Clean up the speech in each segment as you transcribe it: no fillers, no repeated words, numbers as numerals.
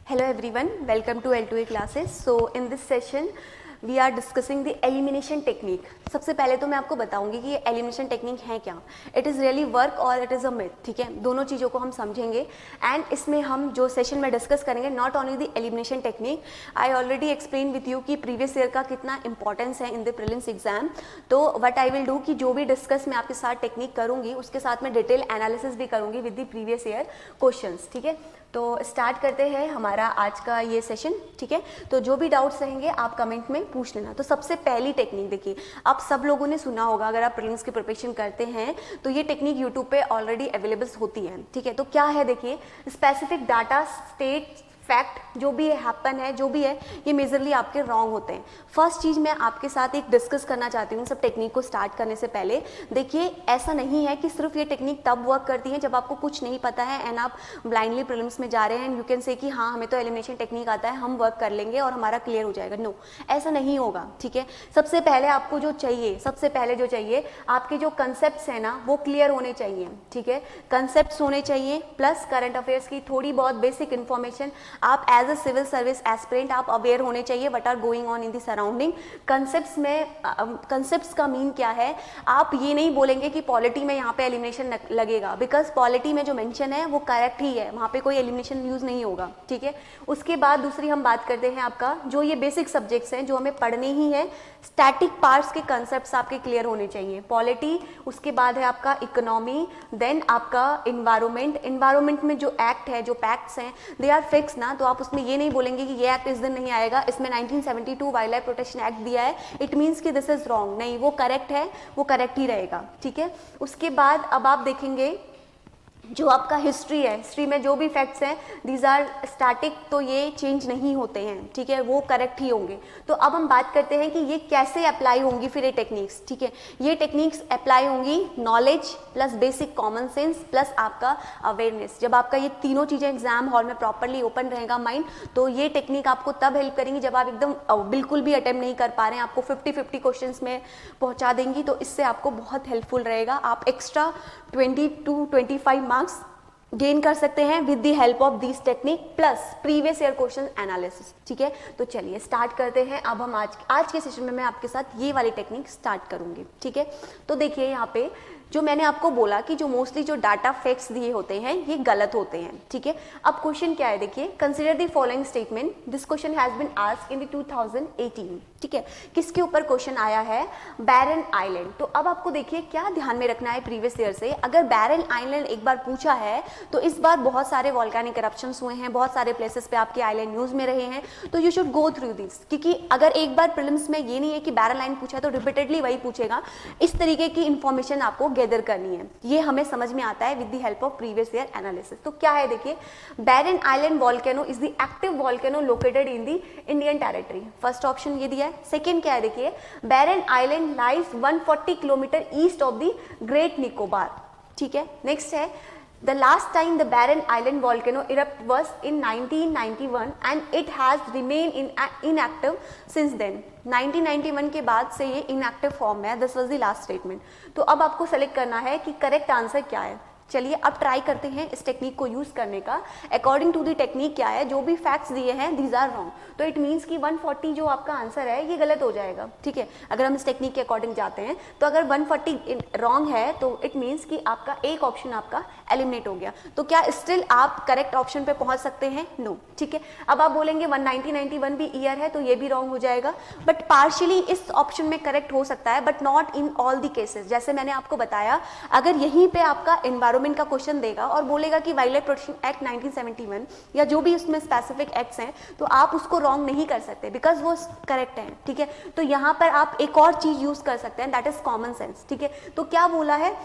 Hello everyone, welcome to L2A classes. So in this session we are discussing the elimination technique. सबसे पहले तो मैं आपको बताऊंगी कि ये elimination technique है क्या. It is really work और it is a myth. ठीक है, दोनों चीज़ों को हम समझेंगे एंड इसमें हम जो सेशन में डिस्कस करेंगे not only the elimination technique. I already explain with you कि प्रीवियस ईयर का कितना इंपॉर्टेंस है इन द प्रीलिम्स एग्जाम. तो व्हाट आई विल डू कि जो भी डिस्कस मैं आपके साथ टेक्निक करूंगी उसके साथ मैं डिटेल एनालिसिस भी करूंगी with the previous year questions. ठीक है, तो स्टार्ट करते हैं हमारा आज का ये सेशन. ठीक है, तो जो भी डाउट्स रहेंगे आप कमेंट में पूछ लेना. तो सबसे पहली टेक्निक देखिए, आप सब लोगों ने सुना होगा, अगर आप प्रीलिम्स की प्रिपरेशन करते हैं तो ये टेक्निक यूट्यूब पे ऑलरेडी अवेलेबल होती है. ठीक है, तो क्या है देखिए, स्पेसिफिक डाटा स्टेट फैक्ट जो भी हैपन है, जो भी है, ये मेजरली आपके रॉन्ग होते हैं. फर्स्ट चीज़ मैं आपके साथ एक डिस्कस करना चाहती हूँ सब टेक्निक को स्टार्ट करने से पहले. देखिए, ऐसा नहीं है कि सिर्फ ये टेक्निक तब वर्क करती है जब आपको कुछ नहीं पता है एंड आप ब्लाइंडली प्रीलिम्स में जा रहे हैं एंड यू कैन से कि हाँ हमें तो एलिमिनेशन टेक्निक आता है, हम वर्क कर लेंगे और हमारा क्लियर हो जाएगा. नो, ऐसा नहीं होगा. ठीक है, सबसे पहले आपको जो चाहिए, सबसे पहले जो चाहिए आपके जो कंसेप्ट है ना वो क्लियर होने चाहिए. ठीक है, कंसेप्ट होने चाहिए प्लस करंट अफेयर्स की थोड़ी बहुत बेसिक इन्फॉर्मेशन. आप as a civil service aspirant आप अवेयर होने चाहिए what are going on in the surrounding. Concepts में कंसेप्ट्स का मीन क्या है, आप ये नहीं बोलेंगे कि पॉलिटी में यहाँ पे एलिमिनेशन लगेगा, बिकॉज पॉलिटी में जो मेंशन है वो करेक्ट ही है, वहाँ पे कोई एलिमिनेशन यूज नहीं होगा. ठीक है, उसके बाद दूसरी हम बात करते हैं आपका जो ये बेसिक सब्जेक्ट्स हैं जो हमें पढ़ने ही है. स्टैटिक पार्ट्स के कंसेप्ट्स आपके क्लियर होने चाहिए. पॉलिटी, उसके बाद है आपका इकोनॉमी, देन आपका इन्वायरमेंट. इन्वायरमेंट में जो एक्ट है, जो पैक्ट्स हैं, दे आर फिक्स ना, तो आप उसमें ये नहीं बोलेंगे कि ये एक्ट इस दिन नहीं आएगा, इसमें 1972 वाइल्ड लाइफ प्रोटेक्शन एक्ट दिया है, इट मीन्स कि दिस इज रॉन्ग. नहीं, वो करेक्ट है, वो करेक्ट ही रहेगा. ठीक है, उसके बाद अब आप देखेंगे जो आपका हिस्ट्री है, हिस्ट्री में जो भी फैक्ट्स हैं दीज आर स्टैटिक, तो ये चेंज नहीं होते हैं. ठीक है, वो करेक्ट ही होंगे. तो अब हम बात करते हैं कि ये कैसे अप्लाई होंगी फिर ये टेक्निक्स. ठीक है, ये टेक्निक्स अप्लाई होंगी knowledge plus basic common sense plus आपका अवेयरनेस. जब आपका ये तीनों चीज़ें एग्जाम हॉल में प्रॉपरली ओपन रहेगा माइंड, तो ये टेक्निक आपको तब हेल्प करेंगी जब आप एकदम बिल्कुल भी अटेम्प्ट नहीं कर पा रहे हैं, आपको 50-50 क्वेश्चन में पहुँचा देंगी. तो इससे आपको बहुत हेल्पफुल रहेगा. आप एक्स्ट्रा 20 to 25 मार्क्स गेन कर सकते हैं with the help of this technique plus previous year question analysis. ठीक है, तो चलिए स्टार्ट करते हैं. अब हम आज के सेशन में मैं आपके साथ ये वाली टेक्निक स्टार्ट करूंगी. ठीक है, तो देखिए यहाँ पे जो मैंने आपको बोला कि जो मोस्टली जो डाटा फैक्ट्स दिए होते हैं ये गलत होते हैं. ठीक है, अब क्वेश्चन क्या है देखिए, consider the following statement, this question has been asked in the 2018. ठीक है, किसके ऊपर क्वेश्चन आया है, बैरन आइलैंड. तो अब आपको देखिए क्या ध्यान में रखना है प्रीवियस ईयर से, अगर बैरन आइलैंड एक बार पूछा है तो इस बार बहुत सारे वॉल्केनिक इरप्शंस हुए हैं, बहुत सारे प्लेसेस पे आपके आइलैंड न्यूज में रहे हैं, तो you should go through this. क्योंकि अगर एक बार प्रीलिम्स में ये नहीं है कि बैरन आइलैंड पूछा है तो रिपीटेडली वही पूछेगा. इस तरीके की इंफॉर्मेशन आपको गैदर करनी है, ये हमें समझ में आता है with the help of previous year analysis. तो क्या है देखिए, Barren Island volcano is the active volcano located in the Indian territory. First option ये दिया है. सेकंड क्या है देखिए, Barren Island lies 140 kilometre east of the Great Nicobar. ठीक है, नेक्स्ट है, the last time the barren island volcano erupt was in 1991 and it has remained inactive since then. 1991 के बाद से ये inactive फॉर्म में है. This was the last statement. तो अब आपको सेलेक्ट करना है कि करेक्ट आंसर क्या है. चलिए अब ट्राई करते हैं इस टेक्निक को यूज करने का. अकॉर्डिंग टू दी टेक्निक क्या है, जो भी फैक्ट्स दिए हैं दीज आर रॉन्ग, तो इट मीन्स कि 140 जो आपका आंसर है ये गलत हो जाएगा. ठीक है, अगर हम इस टेक्निक के अकॉर्डिंग जाते हैं तो अगर 140 रॉन्ग है तो इट मीन्स कि आपका एक ऑप्शन आपका एलिमिनेट हो गया. तो क्या स्टिल आप करेक्ट ऑप्शन पे पहुंच सकते हैं? नो. ठीक है, अब आप बोलेंगे 1991 भी ईयर है तो ये भी रॉन्ग हो जाएगा, बट पार्शियली इस ऑप्शन में करेक्ट हो सकता है but not in all the cases. जैसे मैंने आपको बताया, अगर यहीं पे आपका एनवायरमेंट का क्वेश्चन देगा और बोलेगा कि वाइल्ड लाइफ प्रोटेक्शन एक्ट 1971 या जो भी उसमें स्पेसिफिक एक्ट्स हैं, तो आप उसको रॉन्ग नहीं कर सकते बिकॉज वो करेक्ट है. ठीक है, तो यहां पर आप एक और चीज यूज कर सकते हैं, दैट इज कॉमन सेंस. ठीक है, तो क्या बोला है,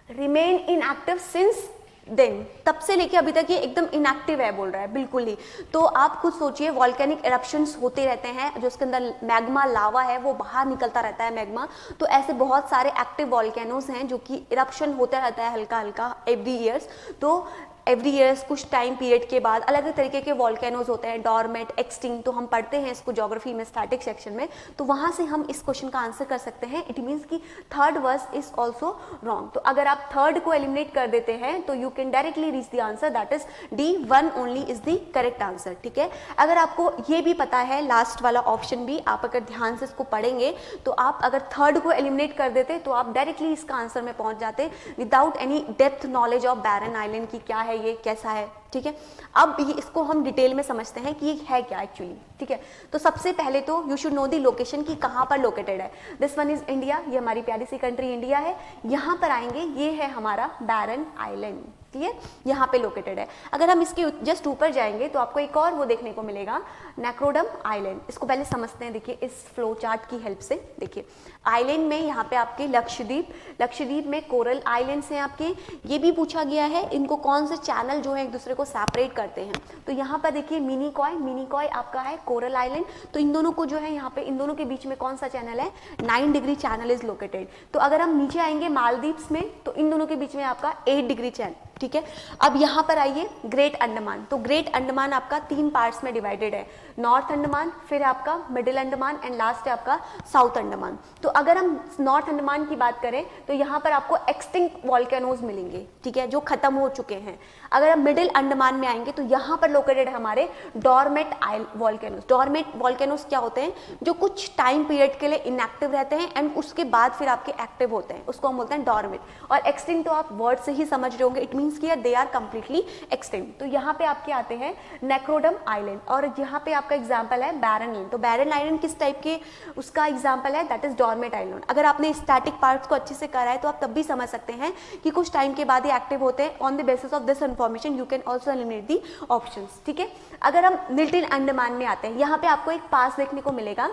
रिमेन इनएक्टिव सिंस देन, तब से लेके अभी तक ये एकदम इनएक्टिव है बोल रहा है, बिल्कुल ही. तो आप खुद सोचिए, वॉल्केनिक इरप्शंस होते रहते हैं, जो उसके अंदर मैग्मा लावा है वो बाहर निकलता रहता है मैग्मा. तो ऐसे बहुत सारे एक्टिव वॉल्केनोज हैं जो कि इरप्शन होता रहता है हल्का हल्का एवरी ईयर्स. तो एवरी ईयर्स कुछ टाइम पीरियड के बाद अलग अलग तरीके के वॉल्केनोज होते हैं, डॉर्मेट, एक्सटिंक्ट, तो हम पढ़ते हैं इसको ज्योग्राफी में स्टैटिक सेक्शन में, तो वहाँ से हम इस क्वेश्चन का आंसर कर सकते हैं। इट मीन्स कि third verse is also wrong. तो अगर आप थर्ड को एलिमिनेट कर देते हैं तो you can directly reach the answer, that is D, 1 only is the correct answer. ठीक है, अगर आपको ये भी पता है लास्ट वाला ऑप्शन भी, आप अगर ध्यान से इसको पढ़ेंगे तो आप अगर थर्ड को एलिमिनेट कर देते तो आप डायरेक्टली इसका आंसर में पहुंच जाते without any depth knowledge of Barren Island की क्या है, ये कैसा है। ठीक है, अब ये इसको हम डिटेल में समझते हैं कि ये है क्या एक्चुअली। ठीक है, तो सबसे पहले तो you should know the location की कहाँ पर लोकेटेड है। दिस वन इज इंडिया, ये हमारी प्यारी सी कंट्री इंडिया है। यहाँ पर आएंगे, ये है हमारा बैरन आइलैंड। क्लियर, यहाँ पे लोकेटेड है। अगर हम इसके जस्ट ऊपर जाएंगे तो आपको एक और वो देखने को मिलेगा, नेक्रोडम आइलैंड। इसको पहले समझते हैं, देखिए इस फ्लो चार्ट की हेल्प से। देखिए आइलैंड में यहाँ पे आपके लक्षद्वीप, लक्षद्वीप में कोरल आइलैंड्स हैं आपके। ये भी पूछा गया है इनको कौन से चैनल जो है एक दूसरे को सेपरेट करते हैं। तो यहाँ पर देखिए मिनिकॉय, मिनिकॉय आपका है कोरल आइलैंड। तो इन दोनों को जो है यहाँ पे, इन दोनों के बीच में कौन सा चैनल है, 9 डिग्री चैनल इज लोकेटेड। तो अगर हम नीचे आएंगे मालदीव्स में तो इन दोनों के बीच में आपका 8 डिग्री चैनल। ठीक है, अब यहाँ पर आइए ग्रेट अंडमान। तो ग्रेट अंडमान आपका 3 पार्ट्स में डिवाइडेड है, नॉर्थ अंडमान, फिर आपका मिडिल अंडमान एंड लास्ट है आपका साउथ अंडमान। तो अगर हम नॉर्थ अंडमान की बात करें तो यहाँ पर आपको एक्सटिंक्ट वॉल्केनोज मिलेंगे, ठीक है, जो खत्म हो चुके हैं। अगर हम मिडिल अंडमान में आएंगे तो यहाँ पर लोकेटेड है हमारे डॉर्मेट वॉल्केनोज। डॉर्मेट वॉल्केनोज क्या होते हैं, जो कुछ टाइम पीरियड के लिए इनएक्टिव रहते हैं एंड उसके बाद फिर आपके एक्टिव होते हैं, उसको हम बोलते हैं डॉर्मेट। और एक्सटिंक्ट तो आप वर्ड से ही समझ रहे होंगे, इट मीन्स कि दे आर कंप्लीटली एक्सटिंक्ट। तो यहाँ पे आपके आते हैं नेक्रोडम आइलैंड, और यहाँ पे आपका एग्जांपल है बैरन आइलैंड। तो बैरन आइलैंड किस टाइप के उसका एग्जांपल है, दैट इज डॉर्मेट आइलैंड। अगर आपने स्टैटिक पार्ट्स को अच्छे से करा है तो आप तब भी समझ सकते हैं कि कुछ टाइम के बाद ही एक्टिव होते हैं। On the basis of this information you can also eliminate the options. ठीक है, अगर हम लिटिल अंडमान में आते हैं, यहाँ पे आपको एक पास देखने को मिलेगा,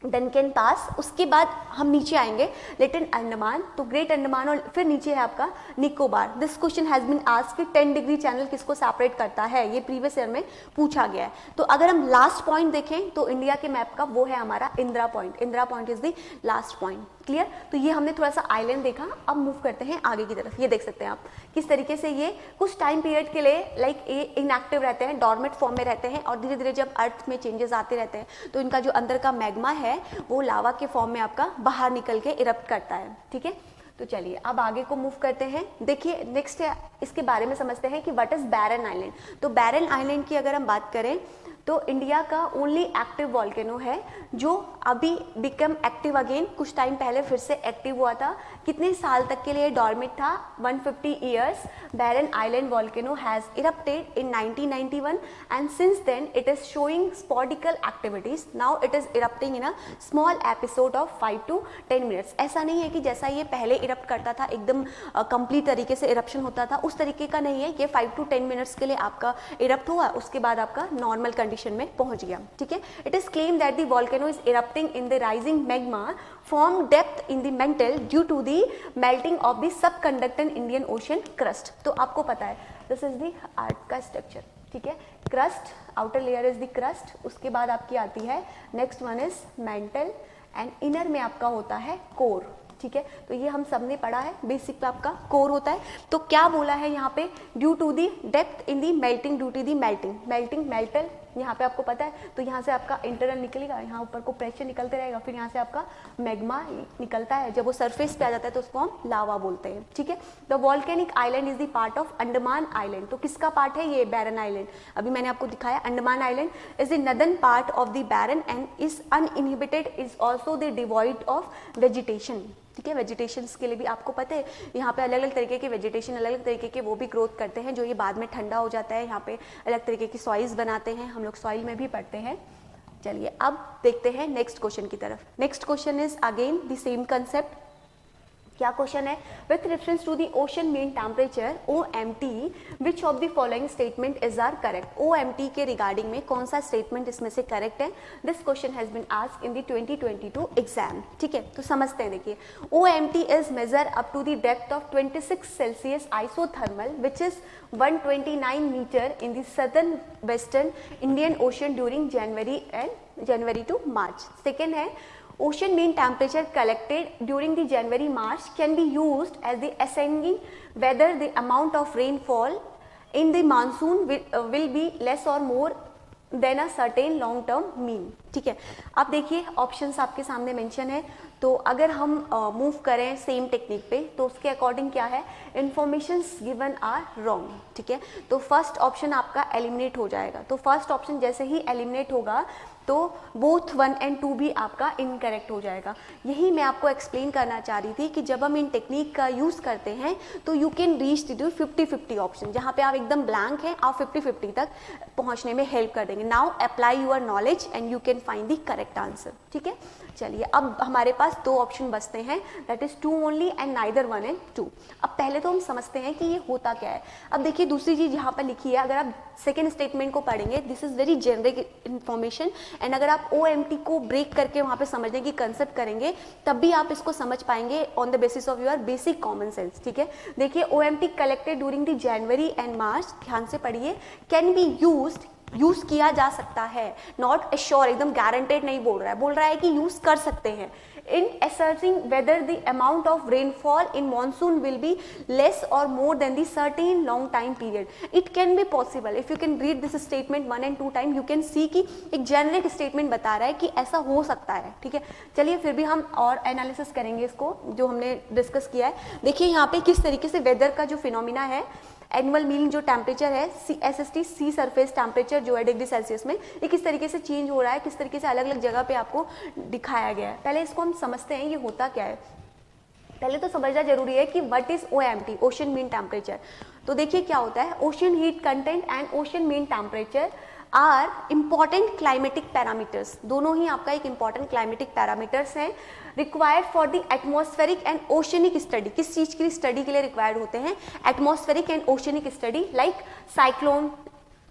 डनकन पास। उसके बाद हम नीचे आएंगे लिटिल अंडमान, तो ग्रेट अंडमान, और फिर नीचे है आपका Nicobar. This question has been asked कि 10 डिग्री चैनल किसको सेपरेट करता है, ये प्रीवियस ईयर में पूछा गया है। तो अगर हम लास्ट पॉइंट देखें तो इंडिया के मैप का वो है हमारा Indira point. Indira point is the last point. Clear, तो ये हमने थोड़ा सा आइलैंड देखा। अब मूव करते हैं आगे की तरफ। ये देख सकते हैं आप किस तरीके से ये कुछ टाइम पीरियड के लिए लाइक ये इनएक्टिव रहते हैं, डॉर्मेट फॉर्म में रहते हैं, और धीरे धीरे जब अर्थ में चेंजेस आते रहते हैं तो इनका जो अंदर का मैग्मा है वो लावा के फॉर्म में आपका बाहर निकल के इरप्ट करता है। ठीक है, तो चलिए अब आगे को मूव करते हैं। देखिए नेक्स्ट है, इसके बारे में समझते हैं कि व्हाट इज बैरन आइलैंड। तो बैरन आइलैंड की अगर हम बात करें तो इंडिया का ओनली एक्टिव वॉल्केनो है जो अभी बिकम एक्टिव अगेन, कुछ टाइम पहले फिर से एक्टिव हुआ था। कितने साल तक के लिए डॉर्मेट था, 150 years. Barren Island volcano has erupted in 1991 and since then it is showing sporadical activities. Now it is erupting in a small episode of 5 to 10 minutes. ऐसा नहीं है कि जैसा ये पहले इरप्ट करता था एकदम कंप्लीट तरीके से इरप्शन होता था, उस तरीके का नहीं है। ये 5 to 10 मिनट्स के लिए आपका इरप्ट हुआ, उसके बाद आपका नॉर्मल कंडीशन में पहुंच गया। ठीक है, it is claim that the volcano is erupting in the rising magma form depth in the mantle due to the melting of the subconductant Indian ocean crust. तो आपको पता है दिस इज द अर्थ का structure. ठीक है, crust, outer layer is the crust, उसके बाद आपकी आती है next one is mental and inner में आपका होता है कोर। ठीक है, तो ये हम सब ने पढ़ा है, बेसिक पे आपका कोर होता है। तो क्या बोला है यहाँ पे, due to the depth in the melting, due to the melting, melting mantle यहाँ पे आपको पता है। तो यहाँ से आपका इंटरनल निकलेगा, यहाँ ऊपर को प्रेशर निकलते रहेगा, फिर यहाँ से आपका मैग्मा निकलता है। जब वो सरफेस पे आ जाता है तो उसको हम लावा बोलते हैं। ठीक है, the volcanic island is the part of Andaman island. तो किसका पार्ट है, ये बैरन आइलैंड। अभी मैंने आपको दिखाया Andaman island is the northern part of the barren and is uninhibited, is also the devoid of vegetation. ठीक है, वेजिटेशन के लिए भी आपको पता है यहाँ पे अलग अलग तरीके के वेजिटेशन, अलग अलग तरीके के वो भी ग्रोथ करते हैं, जो ये बाद में ठंडा हो जाता है। यहाँ पे अलग तरीके की सॉइल्स बनाते हैं, हम लोग सॉइल में भी पढ़ते हैं। चलिए अब देखते हैं नेक्स्ट क्वेश्चन की तरफ। Next question is again the same concept. क्या क्वेश्चन है, with reference to the ocean mean temperature OMT which of the following statement is are correct. OMT के रिगार्डिंग में कौन सा स्टेटमेंट इसमें से करेक्ट है। This question has been asked in the 2022 exam. ठीक है, तो समझते हैं। देखिए OMT is measure up to the depth of 26 Celsius isothermal which is 129 metre in the southern western Indian ocean during January to March. Second है, ocean mean temperature collected during the January March can be used as the ascending whether the amount of rainfall in the monsoon will be less or more than a certain long term mean. ठीक है, आप देखिए options आपके सामने mention है, तो अगर हम मूव करें सेम टेक्निक पे तो उसके अकॉर्डिंग क्या है, इन्फॉर्मेशंस गिवन आर रॉन्ग। ठीक है, तो फर्स्ट ऑप्शन आपका एलिमिनेट हो जाएगा। तो फर्स्ट ऑप्शन जैसे ही एलिमिनेट होगा तो बोथ 1 एंड 2 भी आपका इनकरेक्ट हो जाएगा। यही मैं आपको एक्सप्लेन करना चाह रही थी कि जब हम इन टेक्निक का यूज़ करते हैं तो you can reach the 50-50 option, जहाँ पे आप एकदम ब्लैंक हैं, आप 50-50 तक पहुँचने में हेल्प कर देंगे। Now apply your knowledge and you can find the correct answer. ठीक है, चलिए अब हमारे पास 2 ऑप्शन बचते हैं, that is 2 only and neither 1 and 2। अब पहले तो हम समझते हैं कि ये होता क्या है। अब देखिए दूसरी चीज़ यहाँ पर लिखी है, अगर आप सेकेंड स्टेटमेंट को पढ़ेंगे, this is very generic information, and अगर आप OMT को ब्रेक करके वहाँ पे समझने की कंसेप्ट करेंगे तब भी आप इसको समझ पाएंगे on the basis of your basic common sense. ठीक है, देखिए OMT collected during the January and March, ध्यान से पढ़िए, कैन बी यूज किया जा सकता है, नॉट एश्योर, एकदम गारंटेड नहीं बोल रहा है कि यूज कर सकते हैं। इन asserting whether the amount of rainfall in monsoon will be less or more than the certain long time period, it can be possible if you can read this statement 1 and 2 time, you can see कि एक generic statement बता रहा है कि ऐसा हो सकता है। ठीक है, चलिए फिर भी हम और एनालिसिस करेंगे इसको जो हमने डिस्कस किया है। देखिए यहाँ पे किस तरीके से वेदर का जो फिनोमिना है, एनुअल मीन जो टेम्परेचर है, SST सी सरफेस टेम्परेचर जो है डिग्री सेल्सियस में, ये किस तरीके से चेंज हो रहा है, किस तरीके से अलग अलग जगह पे आपको दिखाया गया है। पहले इसको हम समझते हैं ये होता क्या है। पहले तो समझना जरूरी है कि what is OMT, ocean mean temperature. तो देखिए क्या होता है, ocean heat content and ocean mean temperature are important climatic parameters, दोनों ही आपका एक इंपॉर्टेंट क्लाइमेटिक पैरामीटर्स हैं, required for the atmospheric and oceanic study. किस चीज की स्टडी के लिए रिक्वायर्ड होते हैं, atmospheric and oceanic study, like cyclone,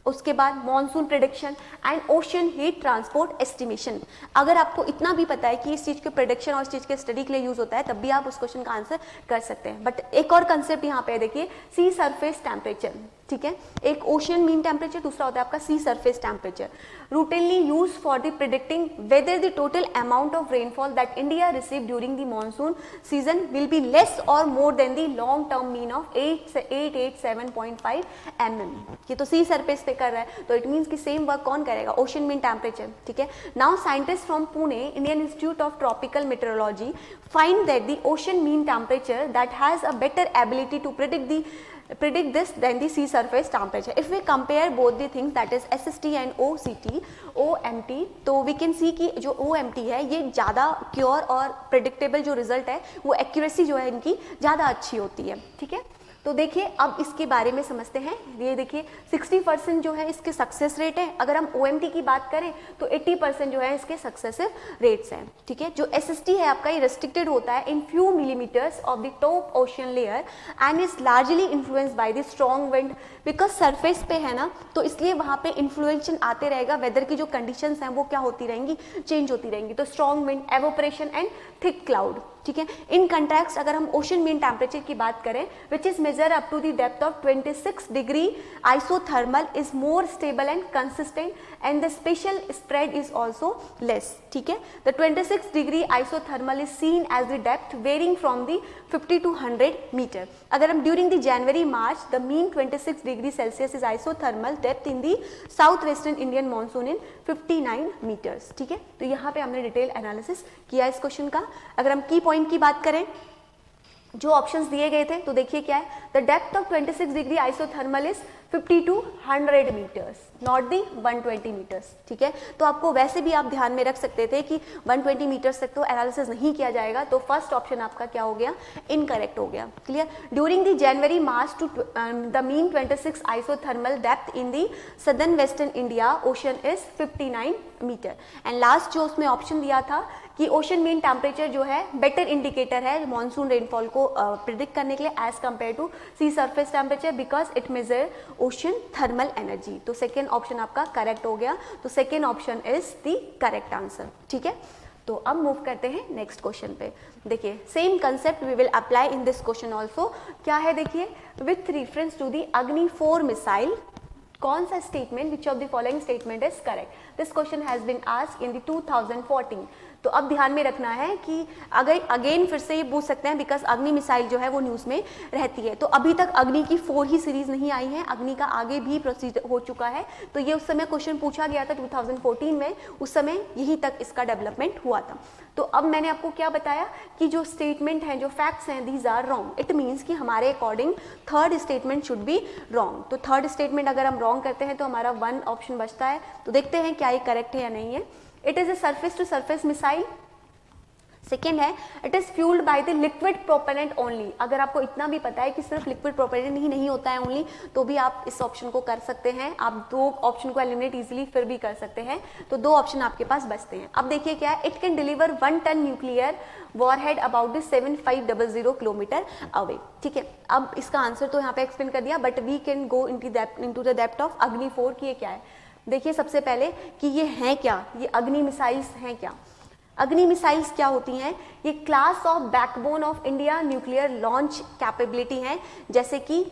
उसके बाद monsoon prediction and ocean heat transport estimation. अगर आपको इतना भी पता है कि इस चीज के प्रेडिक्शन और इस चीज के स्टडी के लिए यूज होता है तब भी आप उस क्वेश्चन का आंसर कर सकते हैं। बट एक और कंसेप्ट यहाँ पे देखिए, सी सरफेस टेम्परेचर। ठीक है, एक ओशन मीन टेम्परेचर, दूसरा होता है आपका sea surface temperature, routinely use for the predicting whether the total amount of rainfall that India receive during the monsoon season will be less or more than the long term mean of 887.5 mm। ये तो सी surface पे कर रहा है, तो it means कि same work कौन करेगा, ओशन मीन टेम्परेचर। ठीक है, now scientist from Pune Indian institute of tropical metrology find that the ocean mean temperature that has a better ability to predict this than the sea surface temperature. If we compare both the things, that is SST and OMT, तो we can see कि जो OMT है ये ज़्यादा cure और predictable जो result है वो एक्यूरेसी जो है इनकी ज़्यादा अच्छी होती है। ठीक है, तो देखिए अब इसके बारे में समझते हैं। ये देखिए 60% जो है इसके सक्सेस रेट है, अगर हम OMT की बात करें तो 80% जो है इसके सक्सेसिव रेट्स हैं। ठीक है, जो SST है आपका ये रेस्ट्रिक्टेड होता है in few millimetres of the top ocean layer and is largely influenced by the strong wind, because surface पे है ना, तो इसलिए वहाँ पे इन्फ्लुएंशन आते रहेगा, वेदर की जो कंडीशंस हैं वो क्या होती रहेंगी, चेंज होती रहेंगी। तो strong wind, evaporation and thick cloud. ठीक है, इन कंटेक्स्ट अगर हम ओशन मीन टेम्परेचर की बात करें which is measure up to the depth of 26 degree isothermal is more stable and consistent and the special spread is also less. ठीक है, the 26 degree isothermal is seen as the depth varying from the 50 to 100 metre. अगर हम during the January March the mean 26 degree Celsius is isothermal depth in the south western Indian monsoon in 59 metres. ठीक है, तो यहाँ पे हमने detail analysis किया इस क्वेश्चन का। अगर हम की पॉइंट की बात करें, जो ऑप्शंस दिए गए थे, तो देखिए क्या है, the depth of 26 degree isothermal is 50 to 100 metres, not the 120 metres. ठीक है, तो आपको वैसे भी आप ध्यान में रख सकते थे कि 120 मीटर्स तक तो एनालिसिस नहीं किया जाएगा, तो फर्स्ट ऑप्शन आपका क्या हो गया, इनकरेक्ट हो गया। Clear, during the January March to the mean 26 isothermal depth in the southern western India ocean is 59 metre. And last जो उसमें ऑप्शन दिया था कि ओशन मीन टेम्परेचर जो है बेटर इंडिकेटर है मॉनसून रेनफॉल को प्रिडिक्ट करने के लिए as compare to sea surface temperature, because it measure ocean thermal energy. तो सेकेंड ऑप्शन आपका करेक्ट हो गया, तो second option is the correct answer. ठीक है, तो अब मूव करते हैं नेक्स्ट क्वेश्चन पे। देखिए same concept we will apply in this question also. क्या है देखिए, विथ रिफरेंस टू द अग्नि 4 मिसाइल कौन सा statement, which of the following statement is correct. This question has been asked in the 2014। तो अब ध्यान में रखना है कि अगर अगेन फिर से ये पूछ सकते हैं, बिकॉज अग्नि मिसाइल जो है वो न्यूज़ में रहती है। तो अभी तक अग्नि की 4 ही सीरीज नहीं आई है, अग्नि का आगे भी प्रोसीजर हो चुका है। तो ये उस समय क्वेश्चन पूछा गया था 2014 में, उस समय यही तक इसका डेवलपमेंट हुआ था। तो अब मैंने आपको क्या बताया कि जो स्टेटमेंट हैं, जो फैक्ट्स हैं, these are wrong. It means कि हमारे according third statement should be wrong. तो थर्ड स्टेटमेंट अगर हम रॉन्ग करते हैं तो हमारा 1 ऑप्शन बचता है। तो देखते हैं क्या ये करेक्ट है या नहीं है। It is a surface to surface missile. Second है, it is fuelled by the liquid propellant only. अगर आपको इतना भी पता है कि सिर्फ लिक्विड प्रोपेलेंट ही नहीं होता है ओनली, तो भी आप इस ऑप्शन को कर सकते हैं। आप 2 ऑप्शन को एलिमिनेट इजीली फिर भी कर सकते हैं। तो 2 ऑप्शन आपके पास बचते हैं। अब देखिए क्या है, it can deliver 1 ton nuclear warhead about 7500 kilometre away. ठीक है, अब इसका आंसर तो यहाँ पे एक्सप्लेन कर दिया, but we can go into the depth of Agni 4 की ये क्या है। देखिए सबसे पहले कि ये हैं क्या, ये अग्नि मिसाइल्स हैं क्या। अग्नि मिसाइल्स क्या होती हैं, ये class of backbone of India nuclear launch capability हैं। जैसे कि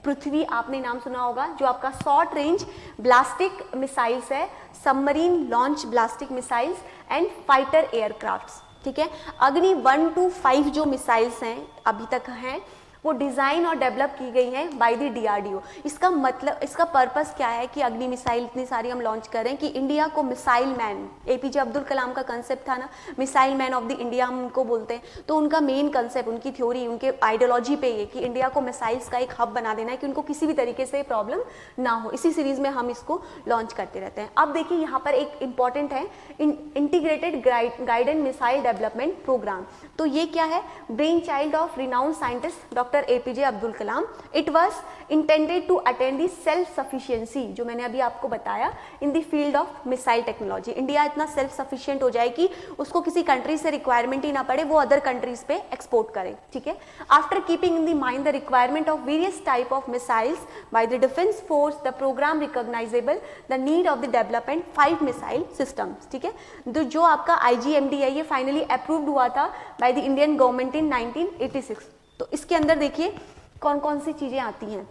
पृथ्वी, आपने नाम सुना होगा, जो आपका शॉर्ट रेंज ब्लास्टिक मिसाइल्स है, submarine launch ballistic missiles and fighter aircrafts. ठीक है, अग्नि 1 to 5 जो मिसाइल्स हैं अभी तक हैं, वो डिज़ाइन और डेवलप की गई हैं बाय द DRDO। इसका मतलब, इसका पर्पस क्या है कि अग्नि मिसाइल इतनी सारी हम लॉन्च कर रहे हैं कि इंडिया को मिसाइल मैन, APJ अब्दुल कलाम का कंसेप्ट था ना, missile man of the India हम उनको बोलते हैं। तो उनका मेन कंसेप्ट, उनकी थ्योरी, उनके आइडियोलॉजी पे ये कि इंडिया को मिसाइल्स का एक हब बना देना है कि उनको किसी भी तरीके से प्रॉब्लम ना हो। इसी सीरीज में हम इसको लॉन्च करते रहते हैं। अब देखिए यहाँ पर एक इंपॉर्टेंट है, integrated guide and missile development programme. तो ये क्या है, brain child of renowned scientist doctor APJ Abdul Kalam. It was intended to attend the self sufficiency, जो मैंने अभी आपको बताया, in the field of missile technology. India इतना सेल्फ सफिशियंट हो जाए कि उसको किसी कंट्री से रिक्वायरमेंट ही ना पड़े, वो अदर कंट्रीज पे एक्सपोर्ट करे। ठीक है, after keeping in the mind the requirement of various type of missiles by the defence force, the programme recognizable the need of the development 5 missile systems. ठीक है, जो आपका IGMD है, ये फाइनली अप्रूव्ड हुआ था by the Indian government in 1986। तो इसके अंदर देखिए कौन कौन सी चीजें आती हैं।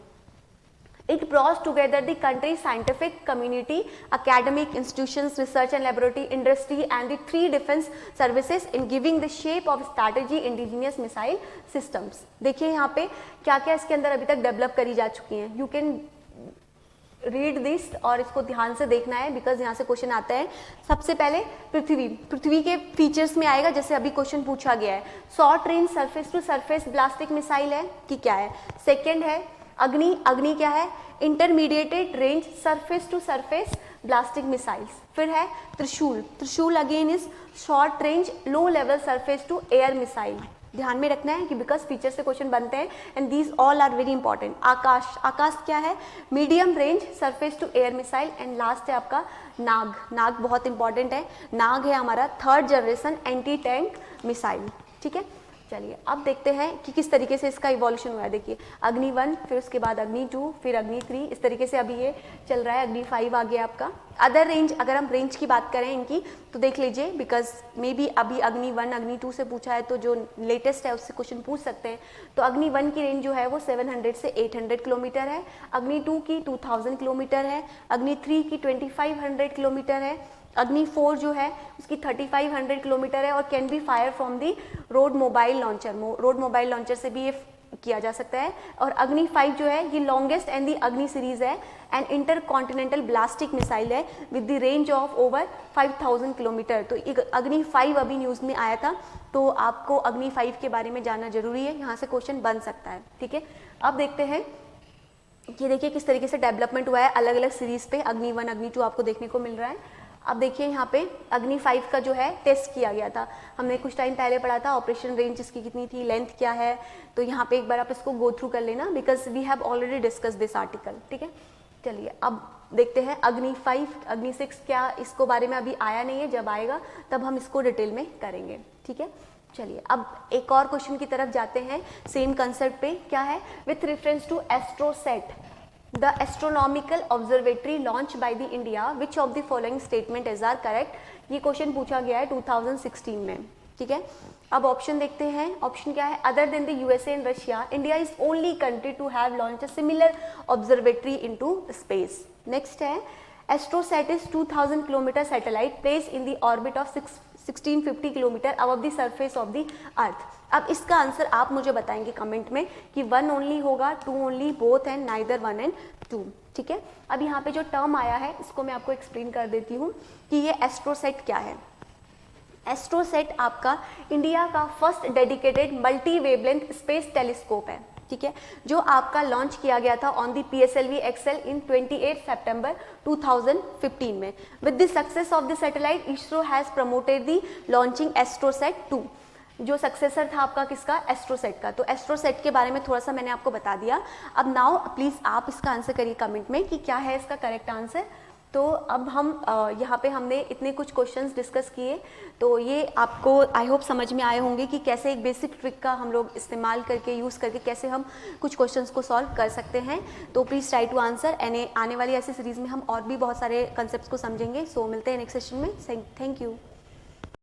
It brought together the country's scientific community, academic institutions, research and laboratory, industry and the 3 defense services in giving the shape of strategy indigenous missile systems। देखिए यहाँ पे क्या क्या इसके अंदर अभी तक डेवलप करी जा चुकी हैं। यू कैन रीड दिस और इसको ध्यान से देखना है, बिकॉज यहाँ से क्वेश्चन आता है। सबसे पहले पृथ्वी के फीचर्स में आएगा, जैसे अभी क्वेश्चन पूछा गया है। Short range surface to surface ballistic missile है कि क्या है। सेकेंड है अग्नि क्या है, intermediated range surface to surface ballistic missiles. फिर है Trishul again is short range low level surface to air missile. ध्यान में रखना है कि बिकॉज फीचर से क्वेश्चन बनते हैं and these all are very important. Akash क्या है, medium range surface to air missile. And last है आपका नाग बहुत इंपॉर्टेंट है। नाग है हमारा 3rd generation anti tank missile. ठीक है, चलिए अब देखते हैं कि किस तरीके से इसका इवोल्यूशन हुआ है। देखिए अग्नि 1, फिर उसके बाद अग्नि 2, फिर अग्नि 3, इस तरीके से अभी ये चल रहा है। अग्नि 5 आ गया आपका। अदर रेंज, अगर हम रेंज की बात करें इनकी, तो देख लीजिए, बिकॉज मे बी अभी अग्नि 1 अग्नि 2 से पूछा है, तो जो लेटेस्ट है उससे क्वेश्चन पूछ सकते हैं। तो अग्नि 1 की रेंज जो है वो 700 से 800 किलोमीटर है, अग्नि 2 की 2000 किलोमीटर है, अग्नि 3 की 2500 किलोमीटर है, अग्नि 4 जो है उसकी 3500 किलोमीटर है और can be fire from the road mobile launcher से भी ये किया जा सकता है। और अग्नि 5 जो है ये लॉन्गेस्ट एंड दी अग्नि सीरीज है एंड इंटर कॉन्टिनेंटल ब्लास्टिक मिसाइल है with the range of over 5000 kilometre. तो अग्नि 5 अभी न्यूज़ में आया था, तो आपको अग्नि 5 के बारे में जानना जरूरी है, यहाँ से क्वेश्चन बन सकता है। ठीक है, अब देखते हैं कि देखिए किस तरीके से डेवलपमेंट हुआ है अलग अलग सीरीज पे। अग्नि 1 अग्नि 2 आपको देखने को मिल रहा है। अब देखिए यहाँ पे अग्नि 5 का जो है टेस्ट किया गया था, हमने कुछ टाइम पहले पढ़ा था। ऑपरेशन रेंज इसकी कितनी थी, लेंथ क्या है, तो यहाँ पे एक बार आप इसको गो थ्रू कर लेना, because we have already discuss this article. ठीक है, चलिए अब देखते हैं अग्नि 5 अग्नि 6 क्या, इसको बारे में अभी आया नहीं है, जब आएगा तब हम इसको डिटेल में करेंगे। ठीक है, चलिए अब एक और क्वेश्चन की तरफ जाते हैं, सेम कंसेप्ट पे। क्या है, with reference to Astrosat the astronomical observatory launched by the India, which of the following statement is are correct। ये क्वेश्चन पूछा गया है 2016 में। ठीक है, अब ऑप्शन देखते हैं। ऑप्शन क्या है, other than the USA and Russia, India is only country to have launch a similar observatory into space. Next है Astrosat is 2000 kilometre satellite place in the orbit of 1650 kilometre above the surface of the earth. अब इसका answer आप मुझे बताएंगे comment में कि 1 only होगा, 2 only, both and, neither 1 and 2। ठीक है, अब यहाँ पे जो टर्म आया है इसको मैं आपको एक्सप्लेन कर देती हूँ कि ये एस्ट्रोसैट क्या है। एस्ट्रोसैट आपका इंडिया का first dedicated multi wavelength space telescope है। ठीक है, जो आपका लॉन्च किया गया था ऑन दी PSLV XL इन 28 सितंबर 2015 में। With the success of the satellite ISRO has promoted the launching AstroSat 2, जो सक्सेसर था आपका किसका, एस्ट्रोसैट का। तो एस्ट्रोसैट के बारे में थोड़ा सा मैंने आपको बता दिया। अब नाउ प्लीज़ आप इसका आंसर करिए कमेंट में कि क्या है इसका करेक्ट आंसर। तो अब हम यहाँ पे हमने इतने कुछ क्वेश्चंस डिस्कस किए, तो ये आपको आई होप समझ में आए होंगे कि कैसे एक बेसिक ट्रिक का हम लोग इस्तेमाल करके, यूज़ करके कैसे हम कुछ क्वेश्चंस को सॉल्व कर सकते हैं। तो please try to answer. And आने वाली ऐसी सीरीज़ में हम और भी बहुत सारे कंसेप्ट को समझेंगे। सो मिलते हैं नेक्स्ट सेशन में। Thank you.